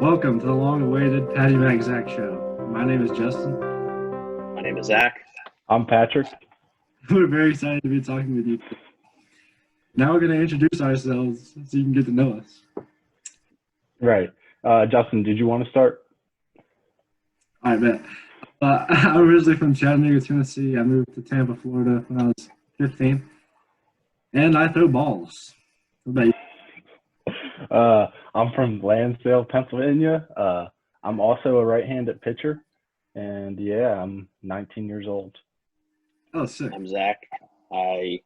Welcome to the long-awaited Patty McAllister. My name is Justin. My name is Zach. I'm Patrick. We're very excited to be talking with you. Now we're going to introduce ourselves so you can get to know us. Right. Justin, did you want to start? I bet. I'm originally from Chattanooga, Tennessee. I moved to Tampa, Florida when I was 15. And I throw balls. What about you? I'm from Lansdale, Pennsylvania. I'm also a right-handed pitcher. And, yeah, I'm 19 years old. Oh, sick. I'm Zach. I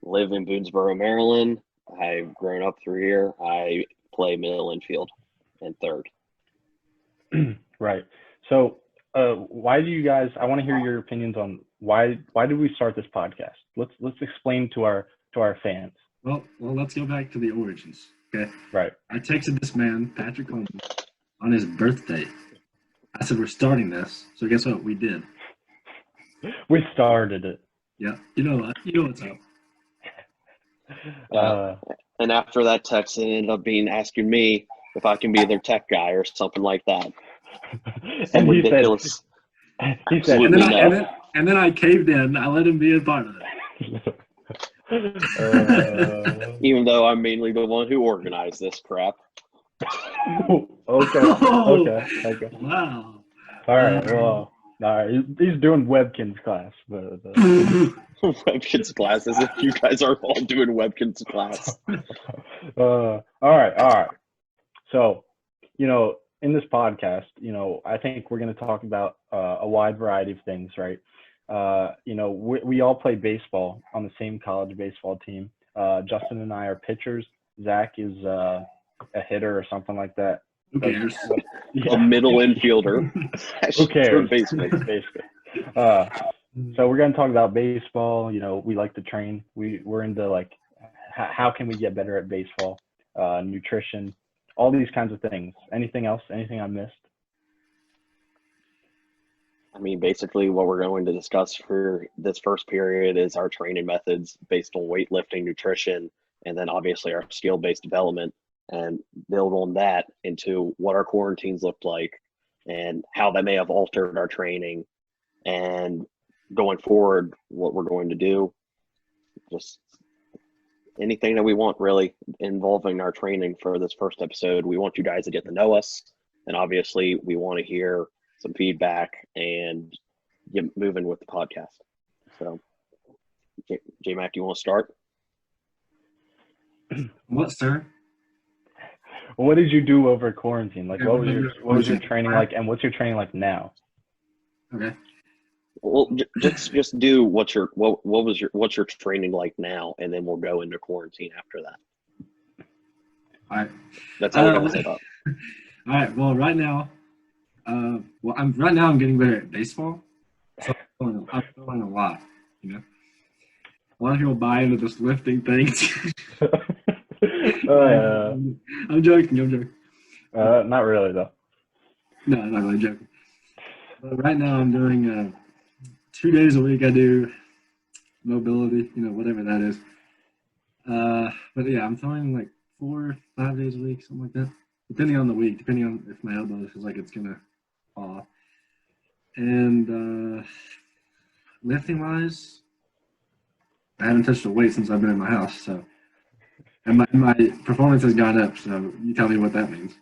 live in Boonesboro, Maryland. I've grown up through here. I play middle infield and third. Right. So why do you guys – I want to hear your opinions on why did we start this podcast? Let's explain to our fans. Well, let's go back to the origins, okay? Right. I texted this man, Patrick Coleman, on his birthday. I said, we're starting this. So guess what? We did. We started it. Yeah. You know what's up. And after that text, it ended up asking me if I can be their tech guy or something like that. And he ridiculous. said, and then I caved in. I let him be a part of it. Even though I'm mainly the one who organized this crap. Okay. Wow. All right. Well, he's doing Webkin's class. But, Webkin's class, as if you guys are all doing Webkin's class. All right. So, in this podcast, I think we're going to talk about a wide variety of things, right? We all play baseball on the same college baseball team. Justin and I are pitchers. Zach is a hitter or something like that. Who cares? A middle infielder. Who cares? Basically. So we're going to talk about baseball. We like to train. We're into how can we get better at baseball, nutrition, all these kinds of things. Anything else? Anything I missed? I mean, basically what we're going to discuss for this first period is our training methods based on weightlifting, nutrition, and then obviously our skill-based development, and build on that into what our quarantines looked like and how that may have altered our training, and going forward, what we're going to do. Just anything that we want really involving our training for this first episode. We want you guys to get to know us, and obviously we want to hear some feedback and get moving with the podcast. So, J-Mac, you want to start? What, sir? What did you do over quarantine? What was your training like, and what's your training like now? Okay. Well, just do what's your training like now, and then we'll go into quarantine after that. All right. That's how we're gonna set up. All right. Well, right now, I'm getting better at baseball. So I'm throwing a lot. A lot of people buy into this lifting thing. I'm joking. Not really though. No, I'm not really joking. But right now I'm doing 2 days a week. I do mobility, whatever that is. But yeah, I'm throwing 4 or 5 days a week, something like that, depending on the week, depending on if my elbow feels like it's gonna fall off. And lifting wise, I haven't touched a weight since I've been in my house, so. And my performance has gone up, so you tell me what that means.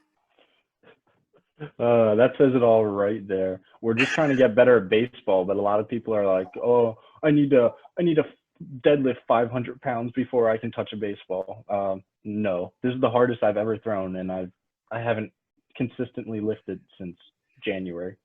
That says it all right there. We're just trying to get better at baseball, but a lot of people are like, "Oh, I need to deadlift 500 pounds before I can touch a baseball." No, this is the hardest I've ever thrown, and I haven't consistently lifted since January.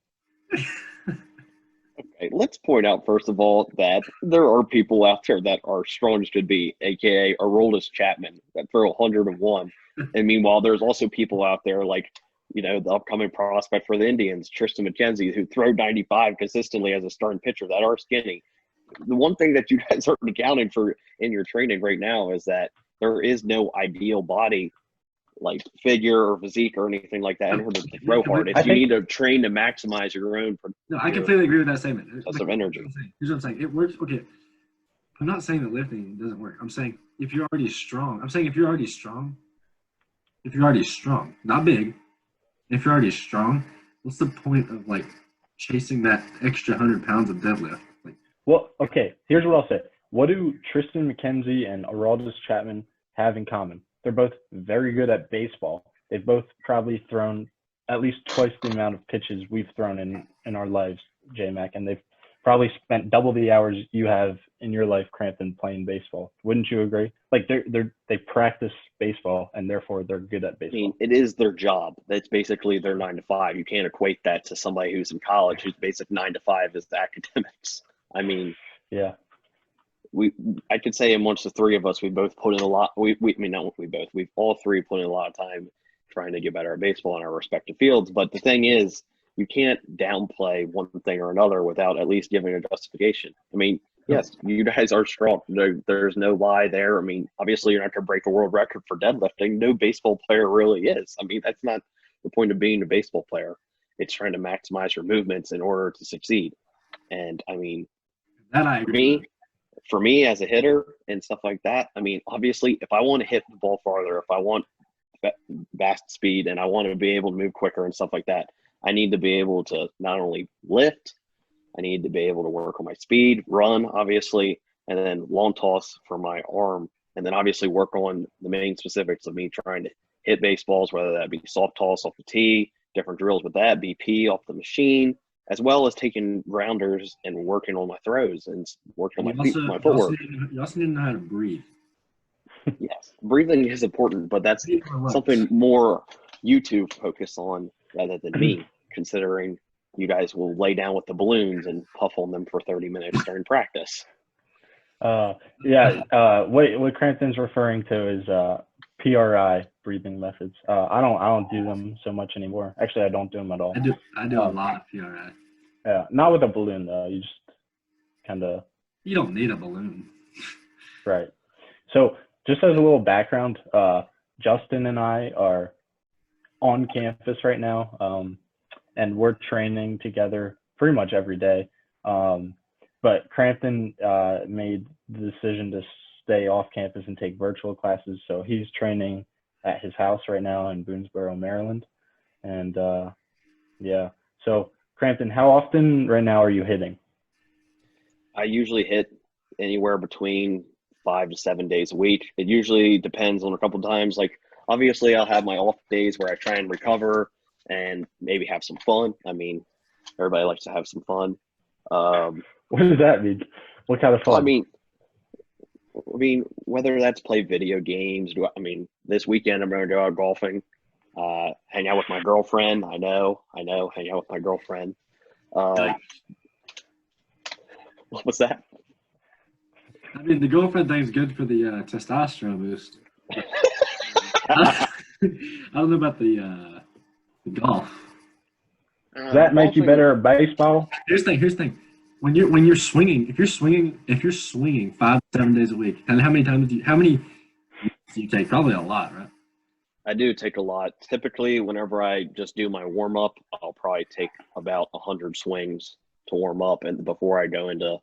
Okay, let's point out first of all that there are people out there that are strong as could be, aka Aroldis Chapman, that throw 101. And meanwhile, there's also people out there like, the upcoming prospect for the Indians, Tristan McKenzie, who throw 95 consistently as a starting pitcher, that are skinny. The one thing that you guys aren't accounting for in your training right now is that there is no ideal body figure or physique or anything like that in order to throw hard. You need to train to maximize your own. No, I completely agree with that statement. Of energy. Here's what I'm saying. It works. Okay, I'm not saying that lifting doesn't work. I'm saying if you're already strong, not big, if you're already strong, what's the point of like chasing that extra 100 pounds of deadlift? Like, Well, okay, here's what I'll say. What do Tristan McKenzie and Aroldis Chapman have in common? They're both very good at baseball. They've both probably thrown at least twice the amount of pitches we've thrown in our lives, J-Mac, and they've probably spent double the hours you have in your life, Crampton, playing baseball. Wouldn't you agree? Like they practice baseball and therefore they're good at I baseball. mean, it is their job. That's basically their 9 to 5. You can't equate that to somebody who's in college whose basic 9 to 5 is the academics. I mean, Yeah. I could say amongst the three of us, we both put in a lot. I mean, not we both. We've all three put in a lot of time trying to get better at baseball in our respective fields. But the thing is, you can't downplay one thing or another without at least giving a justification. I mean, yes, you guys are strong. There's no lie there. I mean, obviously, you're not going to break a world record for deadlifting. No baseball player really is. I mean, that's not the point of being a baseball player. It's trying to maximize your movements in order to succeed. And I mean, that I agree with. for me as a hitter and stuff like that, I mean, obviously, if I want to hit the ball farther, if I want fast speed and I want to be able to move quicker and stuff like that, I need to be able to not only lift, I need to be able to work on my speed, run, obviously, and then long toss for my arm, and then obviously work on the main specifics of me trying to hit baseballs, whether that be soft toss off the tee, different drills with that, BP off the machine, as well as taking grounders and working on my throws and working on my footwork. You also need to know how to breathe. Yes, breathing is important, but that's something more you two focus on rather than me, considering you guys will lay down with the balloons and puff on them for 30 minutes during practice. What Crampton's referring to is PRI breathing methods. I don't do them so much anymore. Actually, I don't do them at all. I do a lot of PRI. Yeah, not with a balloon though. You just kind of. You don't need a balloon. Right. So just as a little background, Justin and I are on campus right now, and we're training together pretty much every day. But Crampton made the decision to stay off campus and take virtual classes. So he's training at his house right now in Boonesboro, Maryland. And so Crampton, how often right now are you hitting? I usually hit anywhere between 5 to 7 days a week. It usually depends on a couple of times. Like, obviously, I'll have my off days where I try and recover and maybe have some fun. I mean, everybody likes to have some fun. What does that mean? What kind of fun? Well, I mean, whether that's play video games. This weekend I'm going to go out golfing, hang out with my girlfriend. I know, hang out with my girlfriend. What's that? I mean, the girlfriend thing's good for the testosterone boost. I don't know about the golf. Does that make you better at baseball? Here's the thing. When you're swinging, if you're swinging 5 to 7 days a week, and how many do you take? Probably a lot, right? I do take a lot. Typically, whenever I just do my warm up, I'll probably take about 100 swings to warm up, and before I go into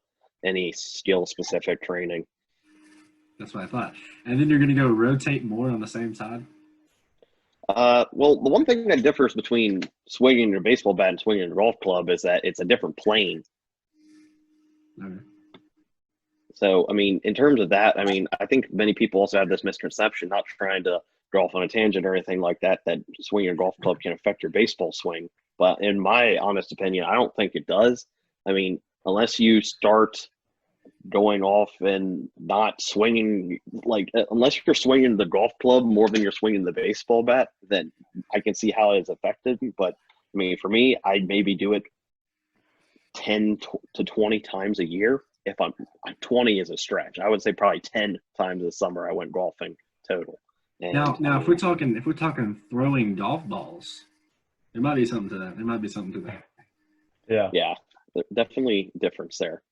any skill specific training. That's what I thought. And then you're going to go rotate more on the same side. Well, the one thing that differs between swinging your baseball bat and swinging your golf club is that it's a different plane. Okay. So, I mean, in terms of that, I mean, I think many people also have this misconception, not trying to go off on a tangent or anything like that, that swinging your golf club can affect your baseball swing. But in my honest opinion, I don't think it does. I mean, unless you start going off and not swinging, like, unless you're swinging the golf club more than you're swinging the baseball bat, then I can see how it's affected. But, I mean, for me, I maybe do it 10 to 20 times a year. If 20 is a stretch, I would say probably 10 times this summer I went golfing total. And now, if we're talking throwing golf balls, there might be something to that. Yeah, definitely difference there.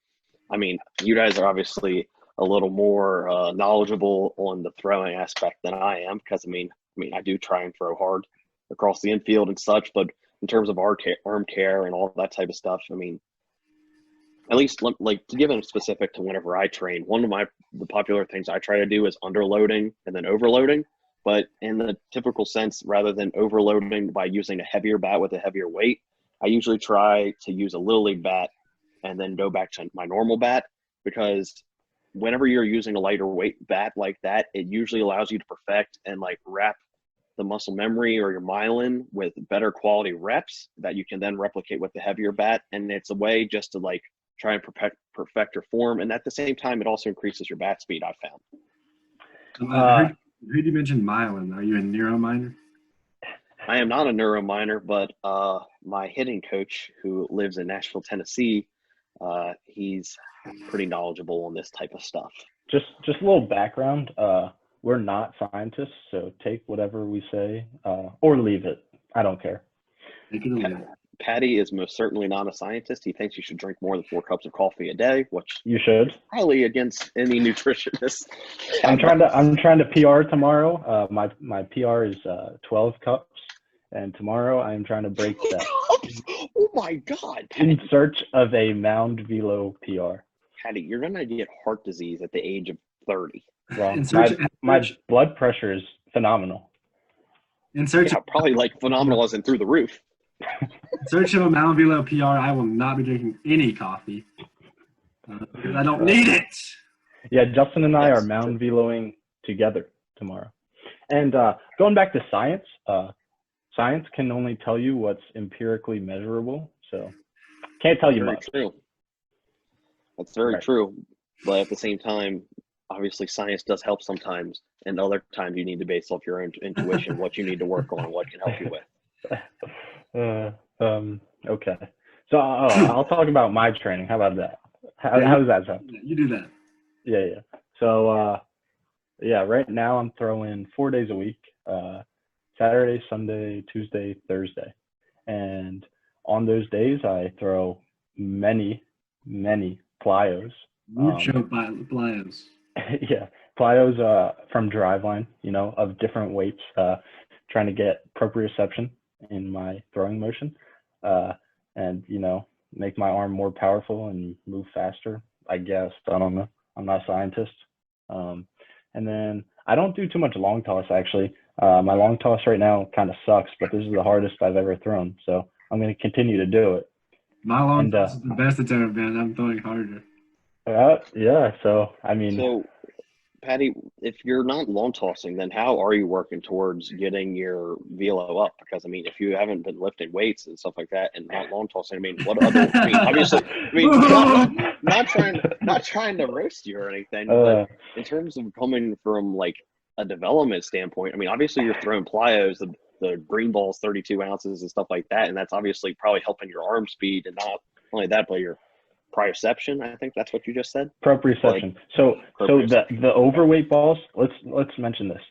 I mean, you guys are obviously a little more knowledgeable on the throwing aspect than I am, because I mean, I do try and throw hard across the infield and such, but in terms of arm care and all that type of stuff, I mean, at least like to give them specific to whenever I train, one of the popular things I try to do is underloading and then overloading. But in the typical sense, rather than overloading by using a heavier bat with a heavier weight, I usually try to use a little league bat and then go back to my normal bat, because whenever you're using a lighter weight bat like that, it usually allows you to perfect and like wrap the muscle memory or your myelin with better quality reps that you can then replicate with the heavier bat. And it's a way just to like try and perfect your form. And at the same time, it also increases your bat speed, I've found. I heard you mention myelin. Are you a neurominer? I am not a neurominer, but my hitting coach who lives in Nashville, Tennessee, he's pretty knowledgeable on this type of stuff. Just a little background. We're not scientists, so take whatever we say or leave it. I don't care. Patty is most certainly not a scientist. He thinks you should drink more than 4 cups of coffee a day, which you should. Highly against any nutritionist. I'm trying to PR tomorrow. My PR is 12 cups, and tomorrow I'm trying to break that. Oh my God! Patty. In search of a Mound Velo PR. Patty, you're gonna get heart disease at the age of 30. Well, my blood pressure is phenomenal. Probably like phenomenal as in through the roof. In search of a Mound Velo PR, I will not be drinking any coffee because I don't need it. Yeah, Justin and I are Mound Veloing together tomorrow. And going back to science, science can only tell you what's empirically measurable, so can't tell you much. True. That's very true. But at the same time, obviously science does help sometimes, and other times you need to base off your own intuition, what you need to work on, what can help you with. Okay. So I'll talk about my training. How about that? How does that sound? Yeah, you do that. Yeah. So right now I'm throwing 4 days a week, Saturday, Sunday, Tuesday, Thursday. And on those days I throw many plyos. Mucho plyos. Yeah, plyos from driveline, of different weights, trying to get proprioception in my throwing motion, and make my arm more powerful and move faster, I guess. I don't know. I'm not a scientist. And then I don't do too much long toss, actually. My long toss right now kind of sucks, but this is the hardest I've ever thrown, so I'm going to continue to do it. My long toss is the best it's ever been. I'm throwing harder. Yeah, so I mean. So, Patty, if you're not long tossing, then how are you working towards getting your velo up? Because I mean, if you haven't been lifting weights and stuff like that, and not long tossing, I mean, what other? I mean, obviously, not trying to roast you or anything, but in terms of coming from like a development standpoint, I mean, obviously you're throwing plyos, the green balls, 32 ounces and stuff like that, and that's obviously probably helping your arm speed, and not only that, but your proprioception. I think that's what you just said. Proprioception. So the overweight balls. Let's mention this.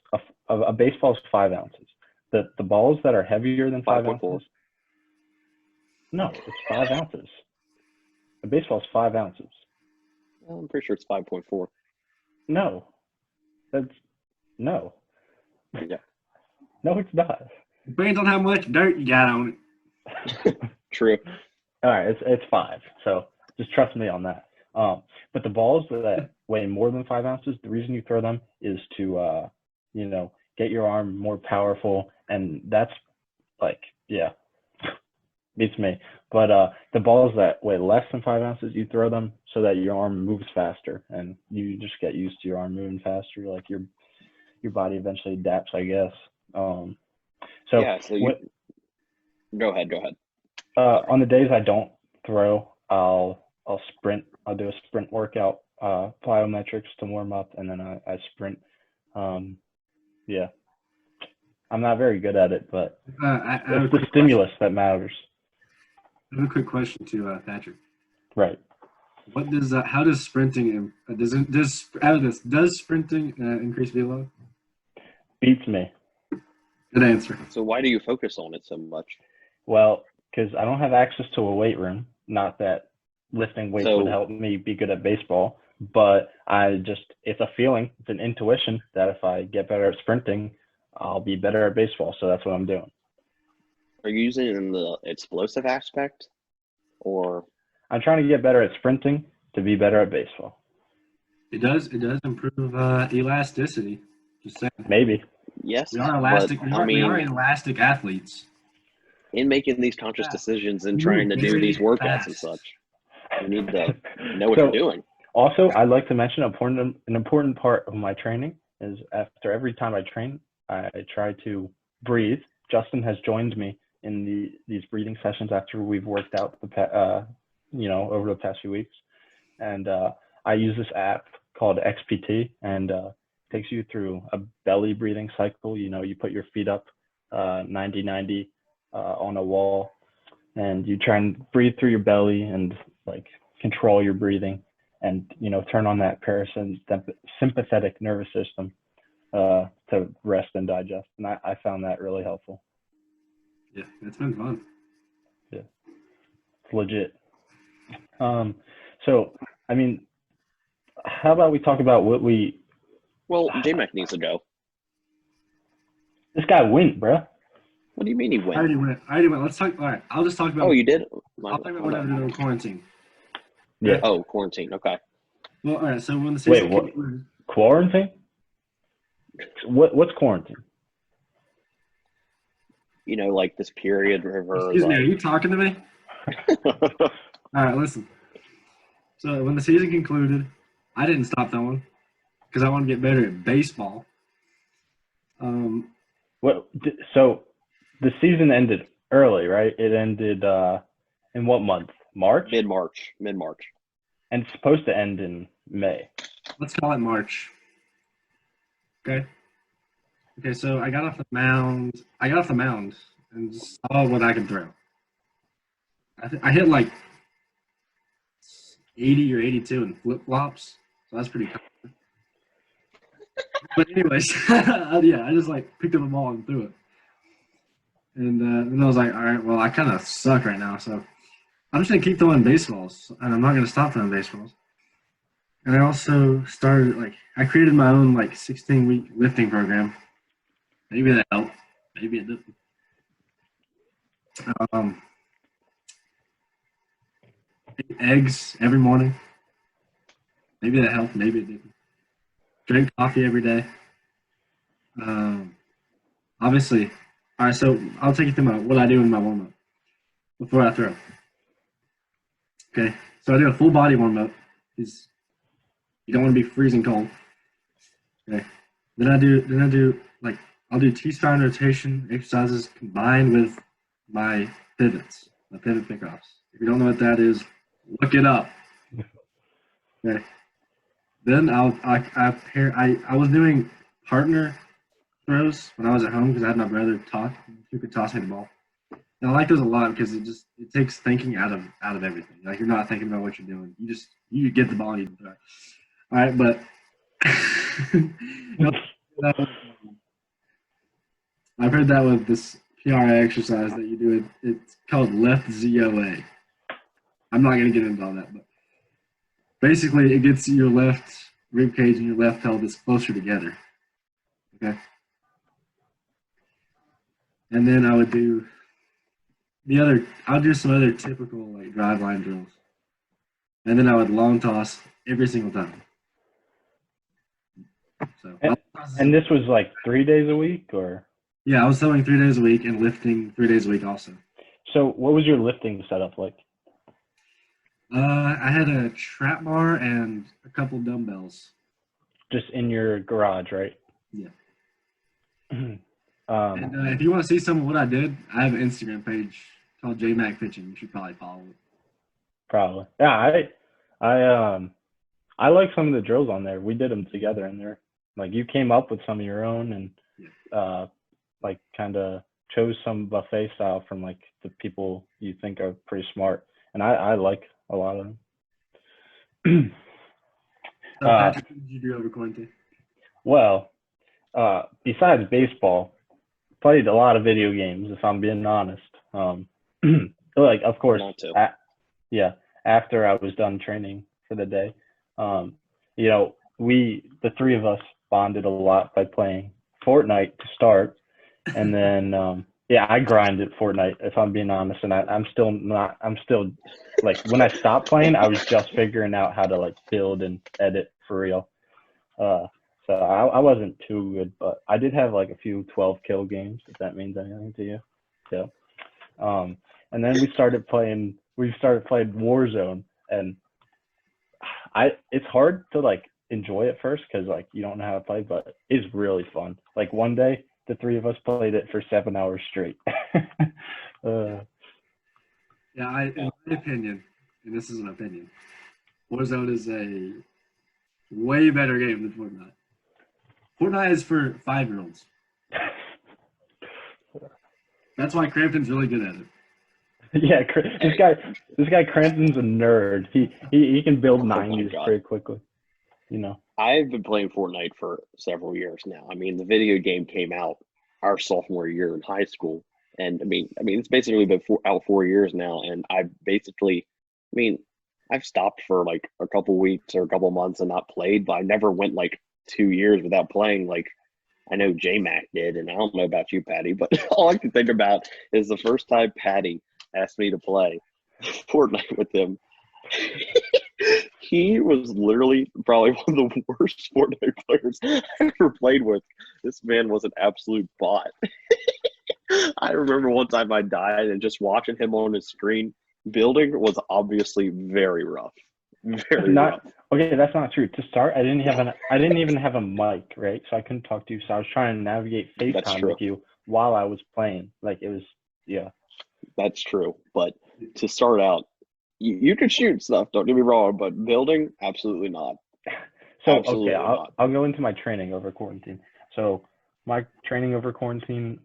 A baseball is 5 ounces. The balls that are heavier than 5 ounces. No, it's 5 ounces. A baseball is 5 ounces. Well, I'm pretty sure it's 5.4. No, no. Yeah. No, it's not. Depends on how much dirt you got on it. True. All right, it's 5. So just trust me on that. But the balls that weigh more than 5 ounces, the reason you throw them is to, get your arm more powerful. And that's beats me. But the balls that weigh less than 5 ounces, you throw them so that your arm moves faster, and you just get used to your arm moving faster. Like your body eventually adapts, I guess. Go ahead. On the days I don't throw, I'll sprint. I'll do a sprint workout, plyometrics to warm up, and then I sprint. Yeah, I'm not very good at it, but it's the stimulus that matters. I have a quick question to Patrick. Right. What does how does sprinting does sprinting increase velo? Beats me. Good answer. So why do you focus on it so much? Well, because I don't have access to a weight room. Not that lifting weights would help me be good at baseball, but it's a feeling, it's an intuition that if I get better at sprinting, I'll be better at baseball. So that's what I'm doing. Are you using it in the explosive aspect, or? I'm trying to get better at sprinting to be better at baseball. It does improve elasticity. Just saying. Maybe. Yes, We are elastic. but We are elastic athletes. in making these conscious decisions and We trying move to do these very workouts and fast. such, you need to know what So- you're doing. Also, I'd like to mention an important part of my training is after every time I train, I try to breathe. Justin has joined me in these breathing sessions after we've worked out over the past few weeks. And I use this app called XPT, and takes you through a belly breathing cycle. You put your feet up 90-90 on a wall, and you try and breathe through your belly and like control your breathing, and turn on that parasympathetic nervous system to rest and digest. And I found that really helpful. Yeah, it's been fun. Yeah, it's legit. So I mean, how about we talk about what we? Well, J-Mac needs to go. This guy went, bruh. What do you mean he I already went? went. Let's talk. All right, I'll just talk about. Oh, you did? I'll talk about what I did in quarantine. Yeah. Oh, quarantine. Okay. Well, all right. So when the Wait, season what? concluded, Quarantine? What's quarantine? Like this period where excuse me, are you talking to me? All right, listen. So when the season concluded, I didn't stop throwing because I want to get better at baseball. So the season ended early, right? It ended in what month? March? Mid-March. And it's supposed to end in May. Let's call it March. Okay. Okay. So I got off the mound. And just saw what I could throw. I hit like 80 or 82 in flip flops, so that's pretty cool. But anyways, yeah, I just like picked up a ball and threw it. And then I was like, all right, well, I kind of suck right now, so I'm just gonna keep throwing baseballs, and I'm not gonna stop throwing baseballs. And I also started I created my own 16-week lifting program. Maybe that helped. Maybe it didn't. Ate eggs every morning. Maybe that helped. Maybe it didn't. Drink coffee every day. Obviously, all right. So I'll take you through what I do in my warm up before I throw. Okay. So I do a full body warm up. You don't want to be freezing cold. Okay. Then I do I'll do T-spine rotation exercises combined with my pivots, my pivot pickoffs. If you don't know what that is, look it up. Okay. Then I was doing partner throws when I was at home because I had my brother who could toss me the ball. And I like those a lot because it takes thinking out of everything. Like you're not thinking about what you're doing. You get the ball and you throw it. All right, but I've heard that with this PRA exercise that you do. It's called left ZOA. I'm not going to get into all that, but basically it gets your left rib cage and your left pelvis closer together. Okay. And then I'll do some other typical drive line drills. And then I would long toss every single time. So and this was 3 days a week, or? Yeah, I was throwing 3 days a week and lifting 3 days a week also. So what was your lifting setup like? I had a trap bar and a couple dumbbells. Just in your garage, right? Yeah. And if you want to see some of what I did, I have an Instagram page called JMac Pitching. You should probably follow it. Probably. Yeah, I like some of the drills on there. We did them together, and they're you came up with some of your own, and kind of chose some buffet style from the people you think are pretty smart, and I like a lot of them. So Patrick, what did you do over quarantine? Well, besides baseball, played a lot of video games, if I'm being honest. Of course, after I was done training for the day, the three of us bonded a lot by playing Fortnite to start, and then I grinded Fortnite, if I'm being honest, and I'm still when I stopped playing, I was just figuring out how to build and edit for real. So I wasn't too good, but I did have like a few 12 kill games, if that means anything to you. So, and then we started playing Warzone, and it's hard to like enjoy it first because like you don't know how to play, but it's really fun. Like one day, the three of us played it for 7 hours straight. Yeah, in my opinion, and this is an opinion, Warzone is a way better game than Fortnite. Fortnite is for 5-year-olds. That's why Crampton's really good at it. Yeah, this guy Crampton's a nerd. He can build 90s pretty quickly. You know. I've been playing Fortnite for several years now. I mean, the video game came out our sophomore year in high school, and I mean, it's basically been out 4 years now, and I've stopped for like a couple weeks or a couple months and not played, but I never went like 2 years without playing. Like I know J-Mac did, and I don't know about you, Patty, but all I can think about is the first time Patty asked me to play Fortnite with him. He was literally probably one of the worst Fortnite players I ever played with. This man was an absolute bot. I remember one time I died, and just watching him on his screen building was obviously very rough. Very rough. Okay, that's not true. To start, I didn't even have a mic, right? So I couldn't talk to you. So I was trying to navigate FaceTime with you while I was playing. Like it was, yeah. That's true. But to start out, you could shoot stuff, don't get me wrong, but building, absolutely not. So absolutely okay, I'll go into my training over quarantine. So my training over quarantine,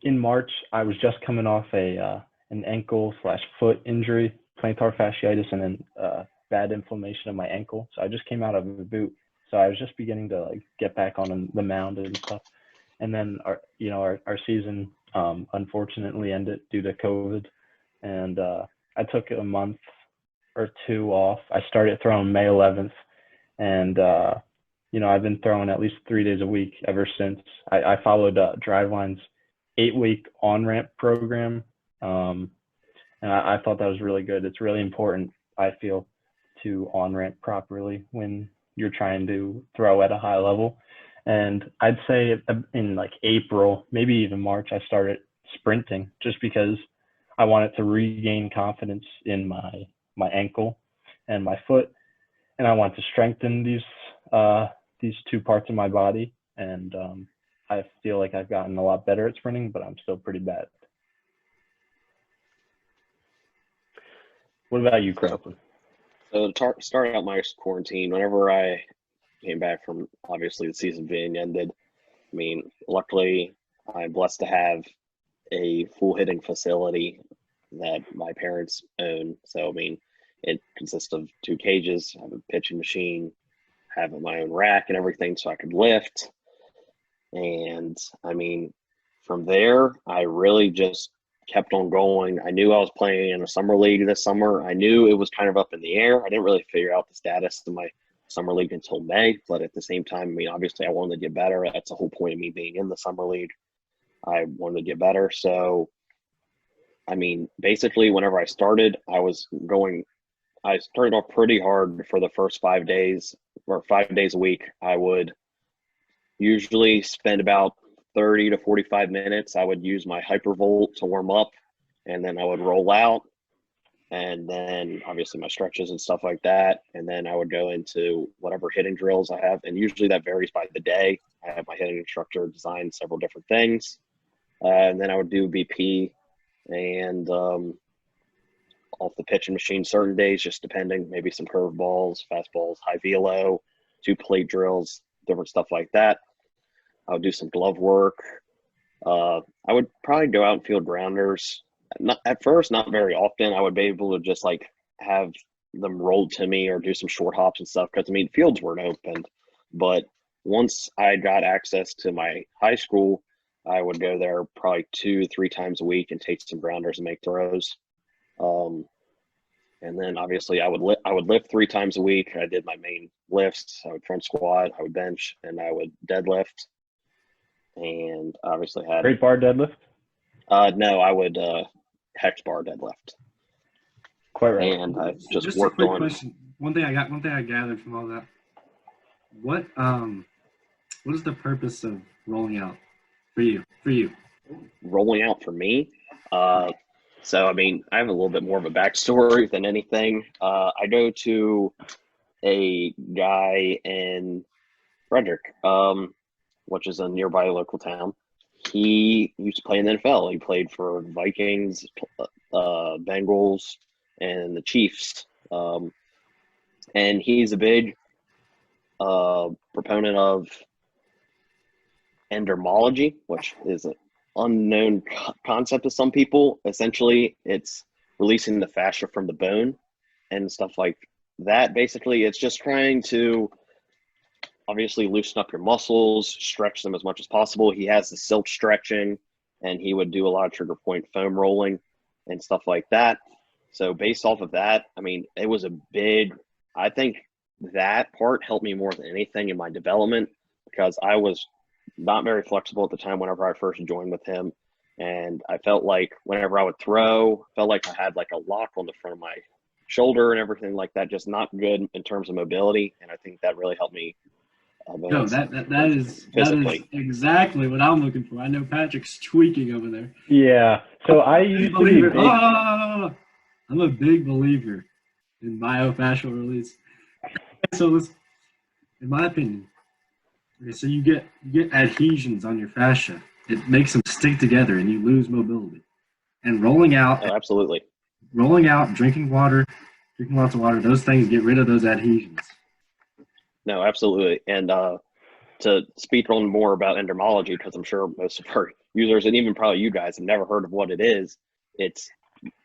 in March I was just coming off an ankle/foot injury, plantar fasciitis, and then bad inflammation of my ankle. So I just came out of a boot. So I was just beginning to like get back on the mound and stuff. And then our season unfortunately ended due to COVID. And I took a month or two off. I started throwing May 11th, and I've been throwing at least 3 days a week ever since. I followed Driveline's 8-week on-ramp program, and I thought that was really good. It's really important, I feel, to on-ramp properly when you're trying to throw at a high level. And I'd say in like April, maybe even March, I started sprinting just because I wanted to regain confidence in my ankle and my foot, and I want to strengthen these two parts of my body. And I feel like I've gotten a lot better at sprinting, but I'm still pretty bad. What about you, Crampton? So to start out my quarantine, whenever I came back from obviously the season being ended, I mean, luckily I'm blessed to have a full hitting facility that my parents own. So, I mean, it consists of 2 cages, I have a pitching machine, have my own rack and everything so I could lift. And I mean, from there, I really just kept on going. I knew I was playing in a summer league this summer. I knew it was kind of up in the air. I didn't really figure out the status of my summer league until May, but at the same time, I mean, obviously I wanted to get better. That's the whole point of me being in the summer league. I wanted to get better. So, I mean, basically whenever I started, I started off pretty hard for the first 5 days, or 5 days a week. I would usually spend about 30 to 45 minutes. I would use my hypervolt to warm up, and then I would roll out, and then obviously my stretches and stuff like that. And then I would go into whatever hitting drills I have. And usually that varies by the day. I have my hitting instructor design several different things. And then I would do BP and off the pitching machine certain days, just depending, maybe some curveballs, fastballs, high velo, 2 plate drills, different stuff like that. I would do some glove work. I would probably go out and field grounders. At first, not very often. I would be able to just like have them rolled to me or do some short hops and stuff because, I mean, fields weren't open. But once I got access to my high school, I would go there probably 2-3 times a week and take some grounders and make throws. And then obviously I would lift 3 times a week. I did my main lifts. I would front squat, I would bench, and I would deadlift. And obviously had great bar deadlift. No, I would hex bar deadlift. Quite right. And I just a worked quick on. Question. One thing I gathered from all that. what is the purpose of rolling out for you? Rolling out for me. So, I mean, I have a little bit more of a backstory than anything. I go to a guy in Frederick, which is a nearby local town. He used to play in the NFL. He played for the Vikings, Bengals, and the Chiefs. And he's a big proponent of endermology, which is an unknown concept to some people. Essentially, it's releasing the fascia from the bone and stuff like that. Basically, it's just trying to obviously loosen up your muscles, stretch them as much as possible. He has the silk stretching, and he would do a lot of trigger point foam rolling and stuff like that. So based off of that, I mean, it was a big, I think that part helped me more than anything in my development, because I was not very flexible at the time whenever I first joined with him. And I felt like whenever I would throw, felt like I had like a lock on the front of my shoulder and everything like that, just not good in terms of mobility. And I think that really helped me. No, that is exactly what I'm looking for. I know Patrick's tweaking over there. Yeah. So I used to be big. I'm a big believer in myofascial release. So listen, in my opinion, okay, so you get adhesions on your fascia. It makes them stick together, and you lose mobility. And rolling out, absolutely. Rolling out, drinking water, drinking lots of water. Those things get rid of those adhesions. No, absolutely. And to speak on more about endermology, because I'm sure most of our users, and even probably you guys, have never heard of what it is. It's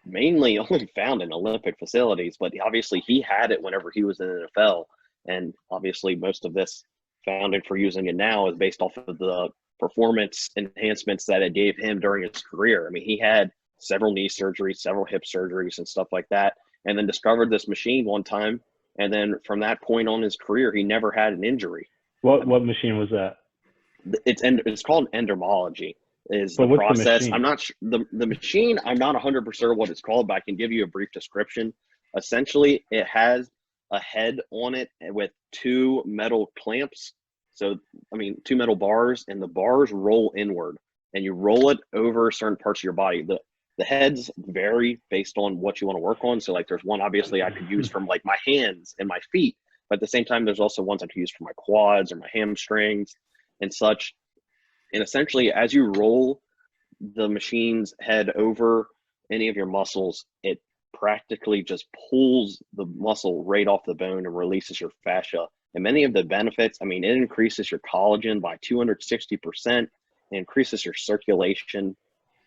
mainly only found in Olympic facilities, but obviously he had it whenever he was in the NFL. And obviously most of this founding for using it now is based off of the performance enhancements that it gave him during his career. I mean, he had several knee surgeries, several hip surgeries and stuff like that, and then discovered this machine one time. And then from that point on his career, he never had an injury. What machine was that? It's called endermology. Is the process. The I'm not the machine. I'm not 100% what it's called, but I can give you a brief description. Essentially, it has a head on it with two metal clamps. So, I mean, two metal bars, and the bars roll inward, and you roll it over certain parts of your body. The heads vary based on what you want to work on. So like there's one obviously I could use from like my hands and my feet, but at the same time, there's also ones I could use for my quads or my hamstrings and such. And essentially, as you roll the machine's head over any of your muscles, it practically just pulls the muscle right off the bone and releases your fascia. And many of the benefits, I mean, it increases your collagen by 260%, it increases your circulation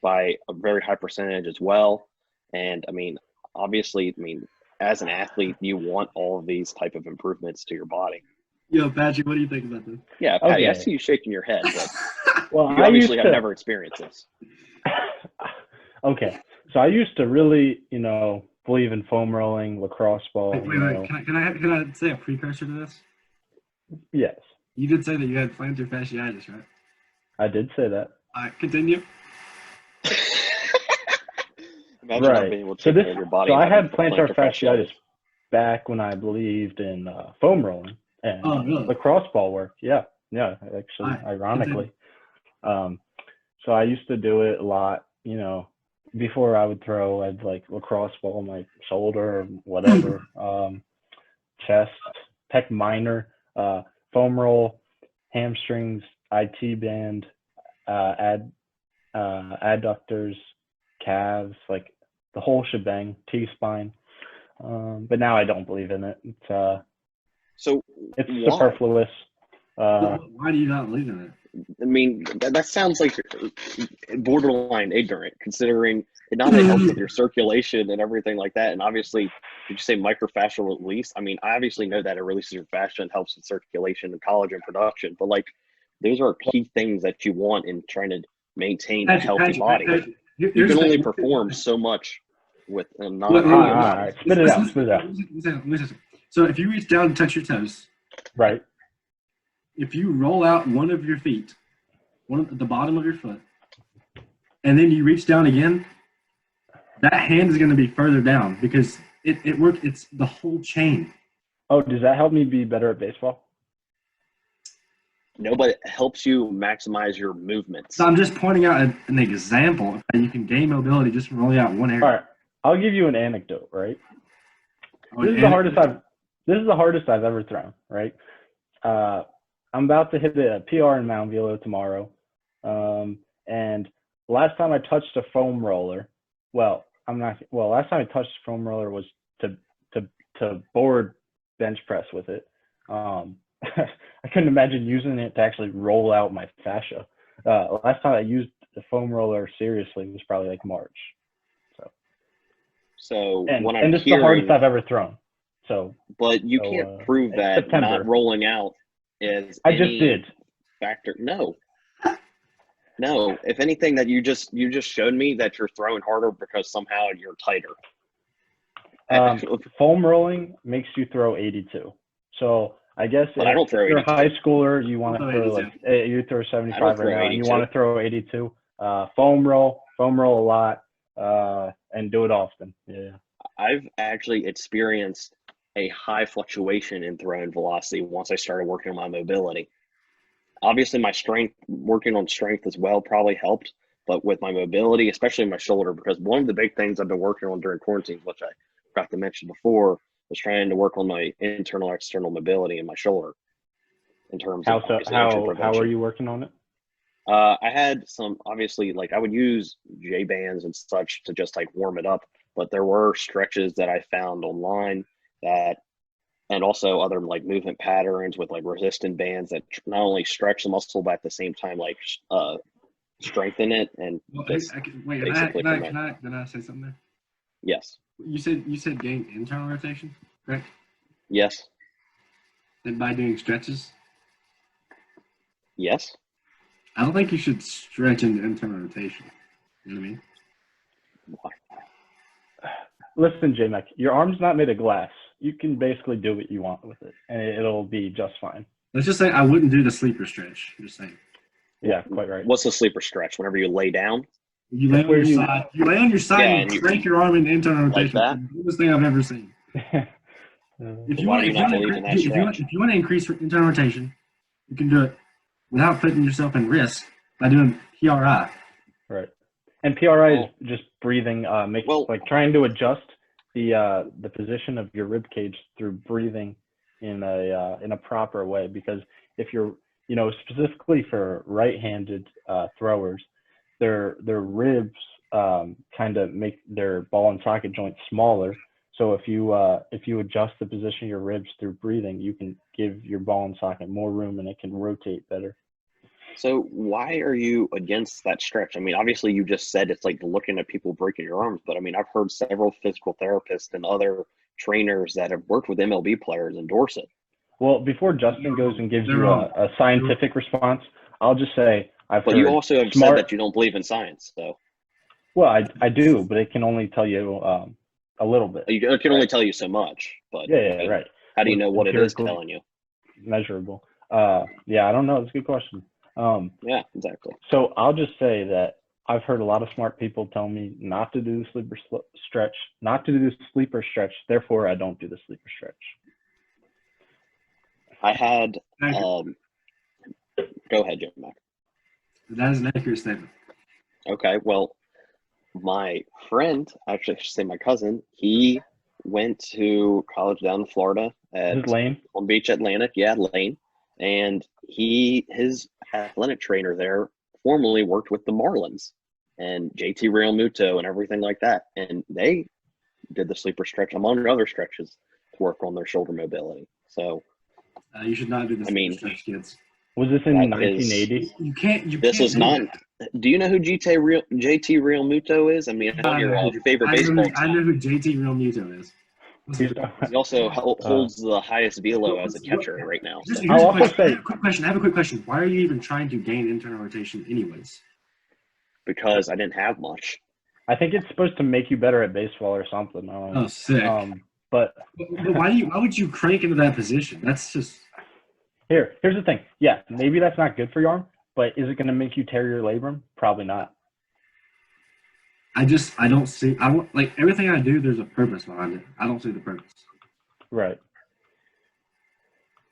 by a very high percentage as well. And I mean, obviously, I mean, as an athlete, you want all of these type of improvements to your body. Yo, Patrick, what do you think about this? Yeah, Patty, I see you shaking your head, but well, you obviously have never experienced this. Okay, so I used to really, believe in foam rolling, lacrosse ball. Wait. Can I say a precursor to this? Yes. You did say that you had plantar fasciitis, right? I did say that. All right, continue. Imagine not being able to take care of your body. So I had plantar fasciitis back when I believed in foam rolling and really? lacrosse ball work. Yeah, actually, ironically. So I used to do it a lot, before I would throw, I'd like lacrosse ball on my shoulder or whatever, chest, pec minor, foam roll, hamstrings, IT band, adductors, calves, like the whole shebang, T-spine. But now I don't believe in it. It's superfluous. Why do you not believe in it? I mean, that sounds like borderline ignorant, considering it not only helps with your circulation and everything like that. And obviously, did you say myofascial release? I mean, I obviously know that it releases your fascia and helps with circulation and collagen production, but like, those are key things that you want in trying to maintain a healthy body. You can only perform so much with a non. All right. Spit it out. Listen. So if you reach down and touch your toes, right? If you roll out one of your feet, the bottom of your foot, and then you reach down again, that hand is going to be further down because it works. It's the whole chain. Oh, does that help me be better at baseball? No, but it helps you maximize your movements. So I'm just pointing out an example of how you can gain mobility just from rolling out one area. All right, I'll give you an anecdote, right? Oh, This is the hardest I've ever thrown, right? I'm about to hit a PR in Mount Velo tomorrow, and last time I touched a foam roller, last time I touched a foam roller was to board bench press with it. I couldn't imagine using it to actually roll out my fascia. Last time I used the foam roller seriously was probably like March. So And what I'm this is the hearing, hardest I've ever thrown. But you can't prove that September. not rolling out is I just did. factor. No. If anything, that you just showed me that you're throwing harder because somehow you're tighter. Foam rolling makes you throw 82. So I guess But I don't throw if you're a 82. high schooler, you want to I'll throw throw like you throw 75 right now, and you 82. want to throw 82. Foam roll a lot, and do it often. Yeah. I've actually experienced a high fluctuation in throwing velocity once I started working on my mobility. Obviously, working on strength as well probably helped, but with my mobility, especially my shoulder, because one of the big things I've been working on during quarantine, which I forgot to mention before, was trying to work on my internal external mobility in my shoulder in terms of How are you working on it? I had some, obviously, like I would use J bands and such to just like warm it up, but there were stretches that I found online and also other like movement patterns with like resistant bands that not only stretch the muscle, but at the same time, like strengthen it. And wait, can I say something there? Yes. You said gain internal rotation, correct? Yes. And by doing stretches? Yes. I don't think you should stretch into internal rotation. You know what I mean? Why? Listen, J-Mac, your arm's not made of glass. You can basically do what you want with it, and it'll be just fine. Let's just say I wouldn't do the sleeper stretch. I'm just saying. Yeah, quite right. What's the sleeper stretch? Whenever you lay down? You lay on your side. You lay on your side and you crank your arm into internal rotation. Like that? It's the coolest thing I've ever seen. If you want to increase internal rotation, you can do it without putting yourself in risk by doing PRI. Right. And PRI is just breathing, trying to adjust the position of your rib cage through breathing in a proper way. Because if you're, specifically for right-handed throwers, their ribs kind of make their ball and socket joints smaller. So if you adjust the position of your ribs through breathing, you can give your ball and socket more room and it can rotate better. So why are you against that stretch? I mean, obviously you just said it's like looking at people breaking your arms, but I mean, I've heard several physical therapists and other trainers that have worked with MLB players endorse it. Well, before Justin goes and gives you a scientific response, I'll just say But you also have said that you don't believe in science, so. Well, I do, but it can only tell you a little bit. It can only tell you so much, but yeah, right. How do you know what it is telling you? Measurable. I don't know. It's a good question. Yeah, exactly. So I'll just say that I've heard a lot of smart people tell me not to do the sleeper stretch, not to do the sleeper stretch. Therefore, I don't do the sleeper stretch. I had. Go ahead, Jim. That is an accurate statement. Okay, well, my friend, actually, I should say my cousin, he went to college down in Florida at Palm Beach, Atlantic. Yeah, Lane. And his athletic trainer there formerly worked with the Marlins and JT Realmuto and everything like that. And they did the sleeper stretch among other stretches to work on their shoulder mobility. So you should not do the sleeper stretch, kids. Was this in 1980? You can't. This is not. Do you know who JT Realmuto is? I mean, on your favorite baseball team. I know who JT Realmuto is. He also holds the highest velo as a catcher right now. So. I have a quick question. Why are you even trying to gain internal rotation anyways? Because I didn't have much. I think it's supposed to make you better at baseball or something. Oh, sick. But why would you crank into that position? That's just... Here's the thing. Yeah, maybe that's not good for your arm, but is it going to make you tear your labrum? Probably not. Like everything I do, there's a purpose behind it. I don't see the purpose. Right.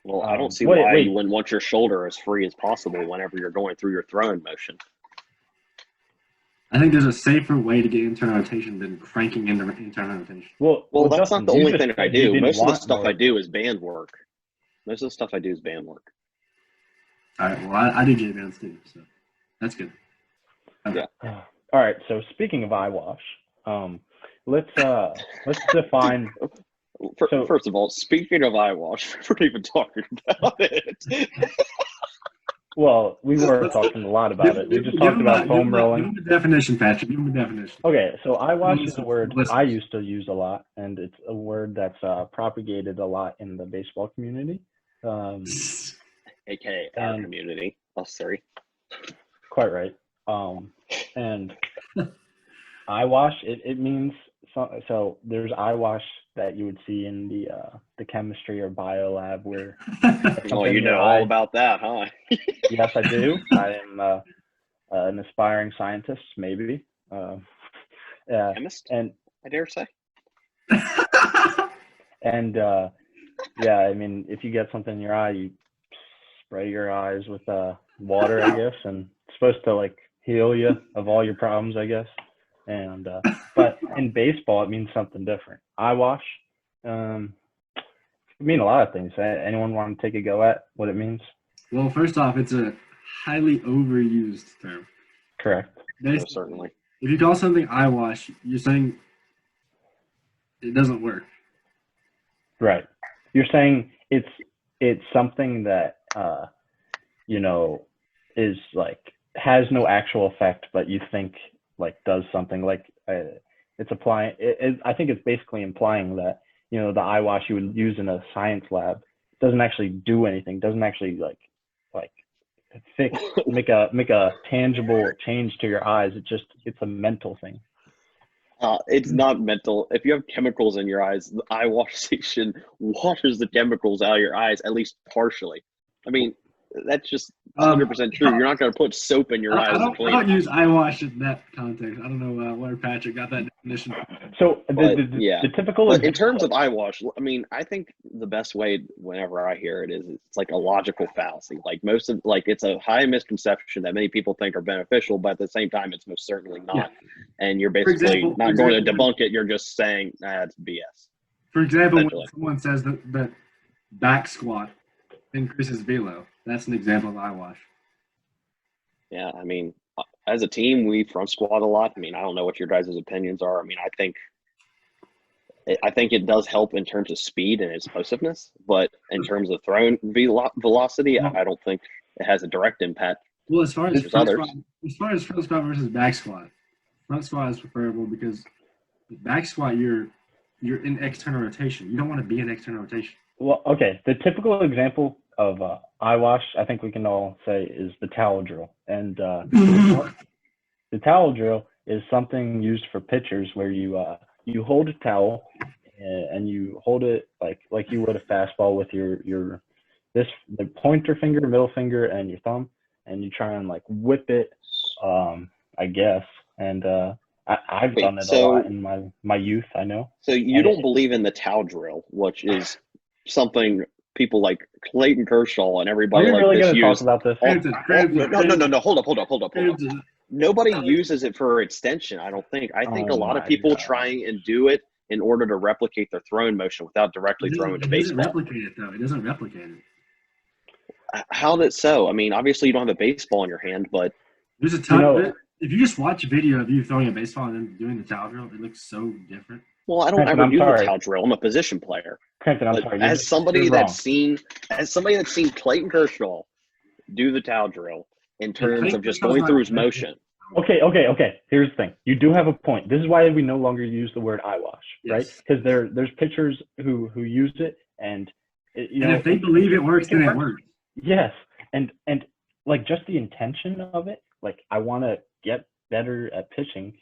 Well, I don't see why you wouldn't want your shoulder as free as possible whenever you're going through your throwing motion. I think there's a safer way to get internal rotation than cranking into internal rotation. Well, that's Justin, not the only thing I do. Most of the stuff more. I do is band work. Most of the stuff I do is band work. All right. Well, I do J bands too, so that's good. Yeah. All right. So speaking of eyewash, let's define. First of all, speaking of eyewash, we're not even talking about it. Well, we were talking a lot about it. We just talked about foam rolling. Give him the definition, Patrick. Give him the definition. Okay, so eyewash is a word I used to use a lot, and it's a word that's propagated a lot in the baseball community. AKA our community, us three. Quite right. And eyewash, it means, so there's eyewash that you would see in the chemistry or bio lab where. Well, you know all about that, huh? Yes, I do. I am an aspiring scientist, maybe. Chemist? And I dare say. And yeah, I mean, if you get something in your eye, you spray your eyes with water, I guess, and it's supposed to like heal you of all your problems, I guess. And but in baseball, it means something different. Eyewash, it mean a lot of things. Anyone want to take a go at what it means? Well, first off, it's a highly overused term. Correct. Most certainly. If you call something eyewash, you're saying it doesn't work. Right. You're saying it's something that you know, is like has no actual effect, but you think like does something. Like it's applying. I think it's basically implying that, you know, the eyewash you would use in a science lab doesn't actually do anything. Doesn't actually like fix, make a tangible change to your eyes. It's a mental thing. It's not mental. If you have chemicals in your eyes, the eyewash station washes the chemicals out of your eyes, at least partially. I mean, that's just 100% true. You're not going to put soap in your eyes. I don't use eyewash in that context. I don't know where Patrick got that definition. So the typical. But in terms of eyewash, I mean, I think the best way, whenever I hear it, is it's like a logical fallacy. Like it's a high misconception that many people think are beneficial, but at the same time, it's most certainly not. Yeah. And you're basically not going to debunk it. You're just saying, it's BS. For example, when someone says that back squat increases velo, that's an example of eyewash. Yeah, I mean, as a team, we front squat a lot. I mean, I don't know what your guys' opinions are. I mean, I think it does help in terms of speed and explosiveness, but in terms of throwing velocity, I don't think it has a direct impact. Well, as far as front squat versus back squat, front squat is preferable because back squat you're in external rotation. You don't want to be in external rotation. Well, okay. The typical example of eyewash, I think we can all say, is the towel drill. And the towel drill is something used for pitchers where you hold a towel and you hold it like you would a fastball with the pointer finger, middle finger, and your thumb, and you try and like whip it, I guess. And I've done it a lot in my youth, I know. So you don't believe in the towel drill, which is something people like Clayton Kershaw and everybody like this use. Talk about this? No. Hold up. Nobody uses it for extension, I don't think. I think a lot of people try and do it in order to replicate their throwing motion without directly throwing the baseball. It doesn't replicate it, though. It doesn't replicate it. How did so? I mean, obviously you don't have a baseball in your hand, but there's a ton if you just watch a video of you throwing a baseball and then doing the towel drill, it looks so different. Well, I don't ever do the towel drill. I'm a position player. Crampton, I'm sorry. As somebody that's seen Clayton Kershaw do the towel drill in terms of just going through his motion. Okay. Here's the thing. You do have a point. This is why we no longer use the word eyewash, right? Because there's pitchers who use it, and if they believe it works, then it works. Yes, and like just the intention of it, like I want to get better at pitching,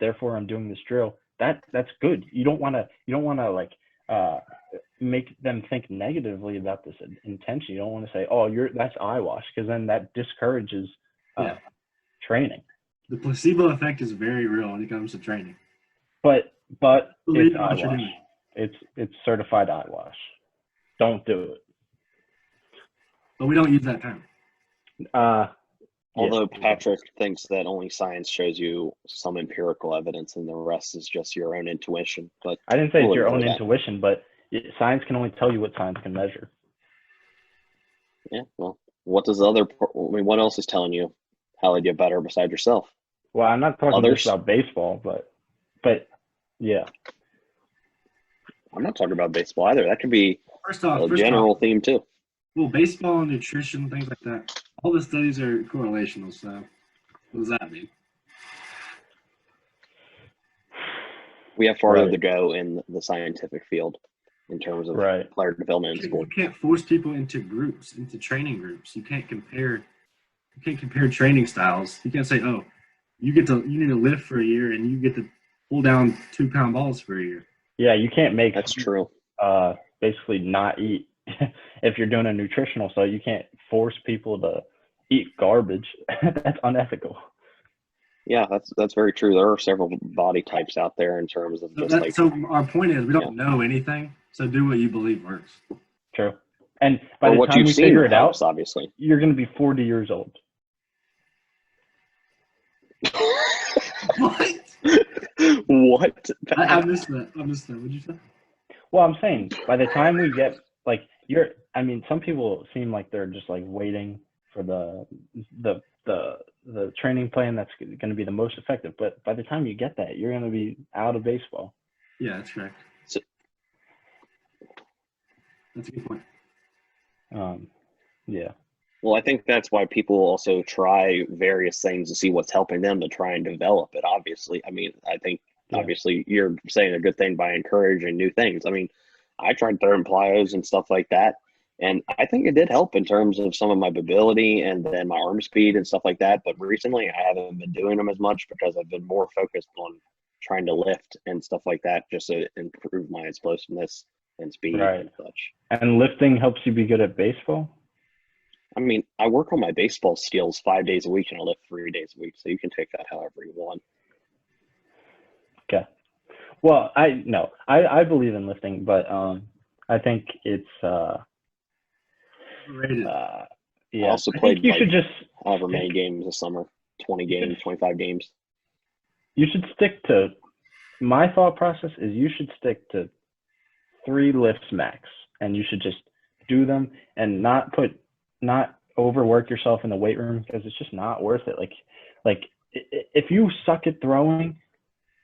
therefore I'm doing this drill. That's good. You don't want to like make them think negatively about this intention. You don't want to say, that's eyewash, because then that discourages training. The placebo effect is very real when it comes to training. But it's eyewash. It's certified eyewash. Don't do it. But we don't use that term. Although Yeah. Patrick thinks that only science shows you some empirical evidence and the rest is just your own intuition. But I didn't say we'll it's your ignore own that. intuition, but science can only tell you what science can measure. Yeah, well, what else is telling you how to get better besides yourself? Well, I'm not talking Others? just about baseball, but yeah. I'm not talking about baseball either. That could be First a off, general theme too. well, baseball and nutrition, things like that, all the studies are correlational. So what does that mean? We have farther Right. to go in the scientific field in terms of Right. player development in You sport. can't force people into groups, into training groups. You can't compare training styles. You can't say, oh, you need to lift for a year and you get to pull down 2-pound balls for a year. Yeah, you can't make That's true. basically not eat if you're doing a nutritional study. You can't force people to eat garbage. That's unethical. Yeah, that's very true. There are several body types out there in terms of just like So our point is we don't know anything. So do what you believe works. True. And by or the what time you've we seen figure it helps, out, obviously. you're going to be 40 years old. What? What? I missed that. What did you say? Well, I'm saying by the time we get like some people seem like they're just like waiting for the training plan that's going to be the most effective. But by the time you get that, you're going to be out of baseball. Yeah, that's correct. That's a good point. Yeah. Well, I think that's why people also try various things to see what's helping them to try and develop it. Obviously, I mean, I think obviously you're saying a good thing by encouraging new things. I mean, I tried throwing plyos and stuff like that, and I think it did help in terms of some of my mobility and then my arm speed and stuff like that. But recently, I haven't been doing them as much because I've been more focused on trying to lift and stuff like that just to improve my explosiveness and speed and such. And lifting helps you be good at baseball? I mean, I work on my baseball skills 5 days a week and I lift 3 days a week, so you can take that however you want. Okay. Well, I believe in lifting, but I think it's Rated. yeah. I also I played think you should just however many games this summer, 20 games, 25 games. You should stick to, my thought process is you should stick to 3 lifts max, and you should just do them and not overwork yourself in the weight room because it's just not worth it. Like if you suck at throwing,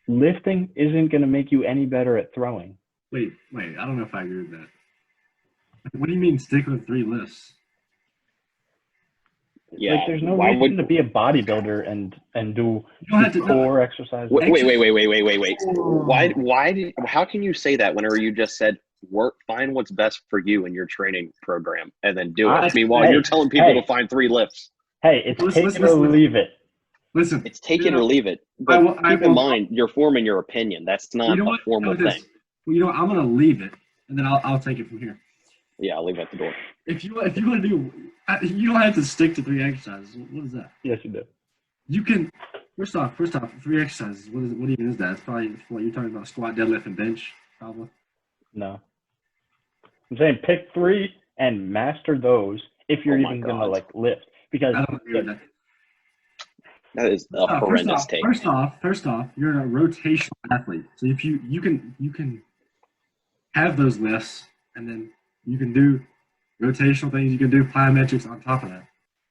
lifting isn't going to make you any better at throwing. Wait, I don't know if I agree with that. What do you mean stick with 3 lifts? Yeah, like there's no reason to be a bodybuilder and do core exercises. Wait. How can you say that whenever you just said find what's best for you in your training program and then do it? Meanwhile, you're telling people to find 3 lifts. Hey, it's take it or leave it. Listen, it's take it or leave it. But keep in mind, you're forming your opinion. That's not a formal thing. Well, I'm gonna leave it, and then I'll take it from here. Yeah, I'll leave it at the door. If you want to do, you don't have to stick to 3 exercises. What is that? Yes, you do. You can. First off, 3 exercises. What even is that? It's probably what you're talking about: squat, deadlift, and bench. Probably. No. I'm saying pick 3 and master those if you're even gonna like lift. Because I don't agree with that. That is a horrendous take. First off, you're a rotational athlete. So if you can have those lifts, and then you can do rotational things. You can do plyometrics on top of that.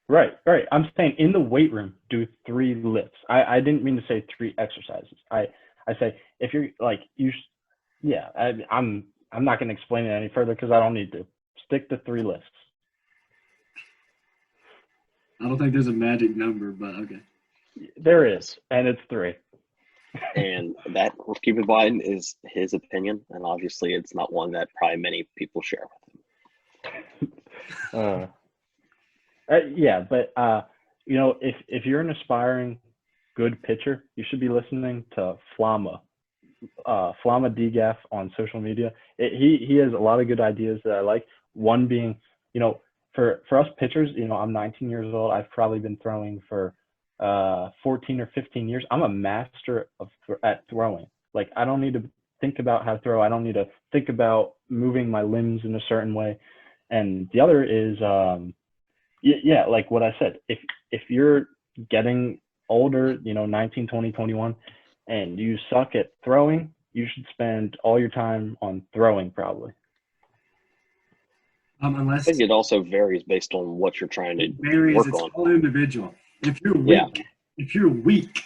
Right. I'm saying in the weight room, do 3 lifts. I didn't mean to say 3 exercises. I say if you're like I'm not going to explain it any further because I don't need to. Stick to 3 lifts. I don't think there's a magic number, but okay. There is, and it's 3. And that, keep in mind, is his opinion, and obviously it's not one that probably many people share with him. Yeah, but if you're an aspiring good pitcher, you should be listening to Flama DGAF on social media. He has a lot of good ideas that I like. One being, for us pitchers, I'm 19 years old. I've probably been throwing for 14 or 15 years. I'm a master at throwing. Like I don't need to think about how to throw. I don't need to think about moving my limbs in a certain way. And the other is yeah, like what I said, if you're getting older, 19, 20, 21, and you suck at throwing, you should spend all your time on throwing probably. I Unless think it also varies based on what you're trying to it varies, work it's on. all individual. If you're Yeah. weak,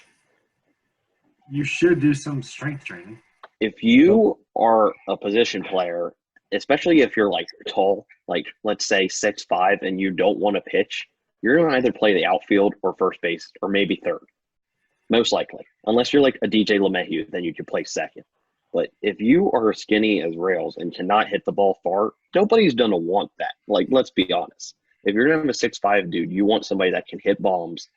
you should do some strength training. If you are a position player, especially if you're like tall, like let's say 6'5", and you don't want to pitch, you're going to either play the outfield or first base or maybe third, most likely. Unless you're like a DJ LeMahieu, then you could play second. But if you are skinny as rails and cannot hit the ball far, nobody's going to want that. Like, let's be honest. If you're going to have a 6'5" dude, you want somebody that can hit bombs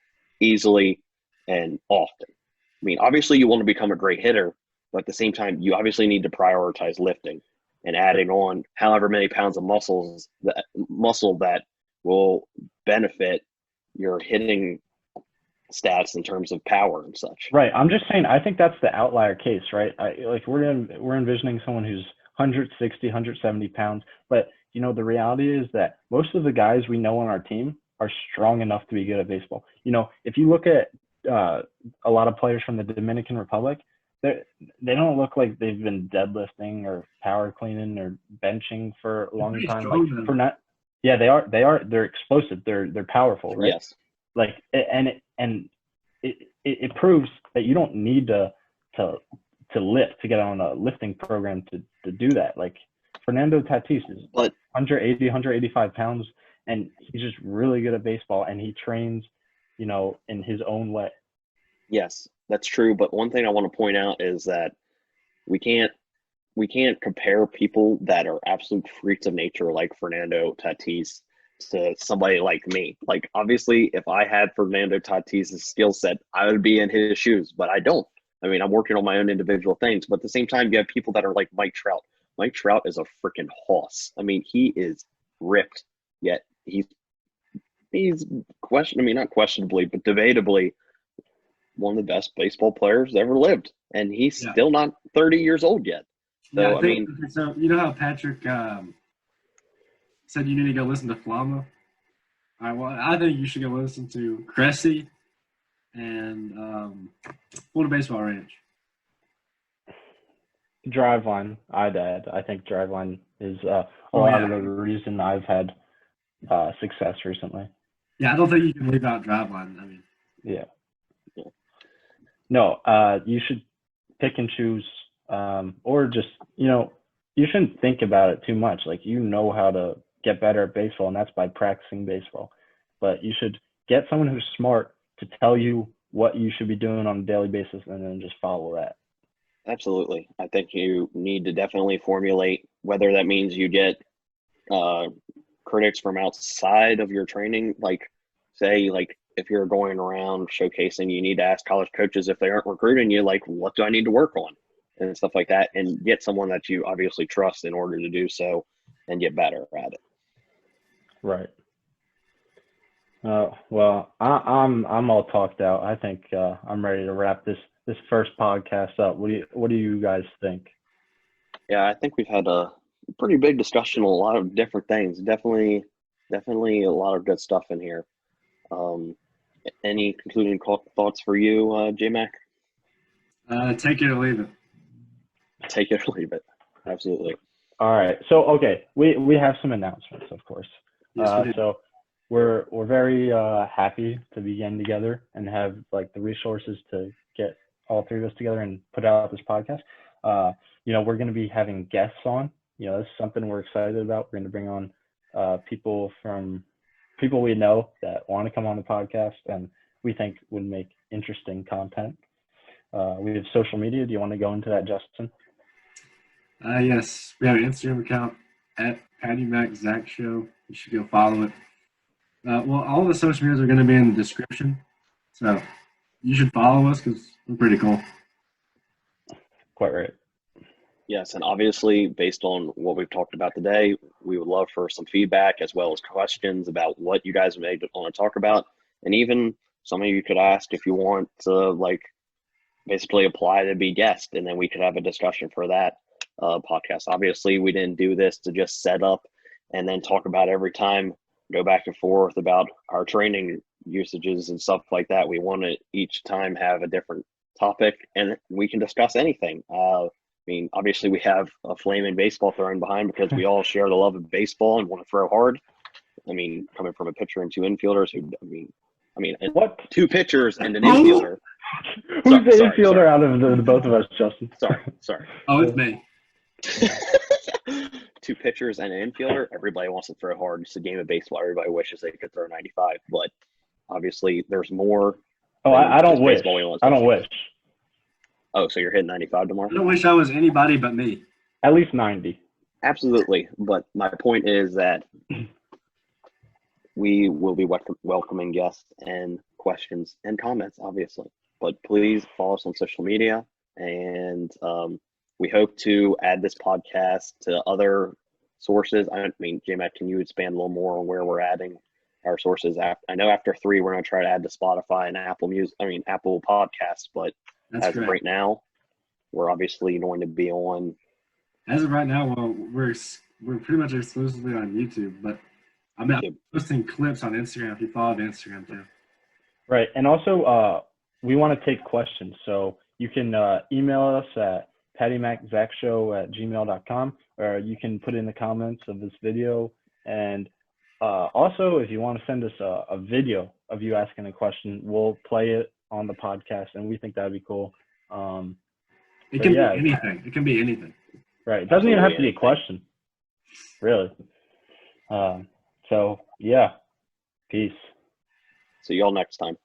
easily and often. I mean, obviously you want to become a great hitter, but at the same time, you obviously need to prioritize lifting and adding on however many pounds of muscle that will benefit your hitting stats in terms of power and such. Right. I'm just saying, I think that's the outlier case, right? We're envisioning someone who's 160, 170 pounds, but the reality is that most of the guys we know on our team are strong enough to be good at baseball. If you look at a lot of players from the Dominican Republic, they don't look like they've been deadlifting or power cleaning or benching for a long time. Yeah, they are. They're explosive. They're powerful, right? Yes. Like, it proves that you don't need to lift to get on a lifting program to do that. Like Fernando Tatis is 180, 185 pounds, and he's just really good at baseball, and he trains, in his own way. Yes, that's true. But one thing I want to point out is that we can't compare people that are absolute freaks of nature like Fernando Tatis to somebody like me. Like, obviously, if I had Fernando Tatis' skill set, I would be in his shoes, but I don't. I mean, I'm working on my own individual things, but at the same time, you have people that are like Mike Trout. Mike Trout is a freaking hoss. I mean, he is ripped, yet he's not questionably, but debatably one of the best baseball players ever lived, and he's still not 30 years old yet. So, so you know how Patrick said you need to go listen to Flamo? All right, well, I think you should go listen to Cressy and Florida Baseball Ranch. Driveline, I'd add. I think Driveline is a lot of the reason I've had success recently. Yeah, I don't think you can leave out Driveline. I mean, yeah. No, you should pick and choose, or just, you shouldn't think about it too much. Like, how to get better at baseball, and that's by practicing baseball. But you should get someone who's smart to tell you what you should be doing on a daily basis, and then just follow that. Absolutely. I think you need to definitely formulate, whether that means you get critics from outside of your training, like, say, like, if you're going around showcasing, you need to ask college coaches if they aren't recruiting you, like, what do I need to work on and stuff like that, and get someone that you obviously trust in order to do so and get better at it. Right. Well, I'm all talked out. I think I'm ready to wrap this first podcast up. What do you guys think? Yeah, I think we've had a pretty big discussion on a lot of different things. Definitely a lot of good stuff in here. Any concluding thoughts for you, J-Mac? Take it or leave it. Take it or leave it. Absolutely. All right. So, okay, we have some announcements, of course. Yes, we do. So we're very happy to be getting together and have like the resources to get all three of us together and put out this podcast. We're going to be having guests on. This is something we're excited about. We're going to bring on people we know that want to come on the podcast and we think would make interesting content. We have social media. Do you want to go into that, Justin? Yes, we have an Instagram account at pattymaczachshow. You should go follow it. Well, all the social medias are going to be in the description, so you should follow us because we're pretty cool. Quite right. Yes, and obviously, based on what we've talked about today, we would love for some feedback as well as questions about what you guys may want to talk about, and even some of you could ask if you want to, basically apply to be guest, and then we could have a discussion for that podcast. Obviously, we didn't do this to just set up and then talk about every time go back and forth about our training usages and stuff like that. We want to each time have a different topic, and we can discuss anything. I mean, obviously we have a flaming baseball thrown behind because we all share the love of baseball and want to throw hard. I mean, coming from a pitcher and two infielders who, and What? two pitchers and an infielder. Who's the infielder out of the both of us, Justin? Sorry. Oh, it's me. Two pitchers and an infielder. Everybody wants to throw hard. It's a game of baseball. Everybody wishes they could throw 95, but obviously there's more. Oh, I don't wish. I don't wish. Oh, so you're hitting 95 tomorrow? I don't wish I was anybody but me. At least 90. Absolutely. But my point is that we will be welcoming guests and questions and comments, obviously. But please follow us on social media. And we hope to add this podcast to other sources. I mean, J-Mac, can you expand a little more on where we're adding our sources? I know after 3, we're going to try to add to Spotify and Apple Podcasts. But as of right now, we're obviously going to be on. As of right now, well, we're pretty much exclusively on YouTube, but I'm posting clips on Instagram if you follow the Instagram too. Right, and also we want to take questions, so you can email us at pattymaczachshow@gmail.com, or you can put in the comments of this video. And also, if you want to send us a video of you asking a question, we'll play it on the podcast, and we think that'd be cool. It can be anything. It can be anything. Right. It doesn't even have to be a question. Really. So, yeah. Peace. See y'all next time.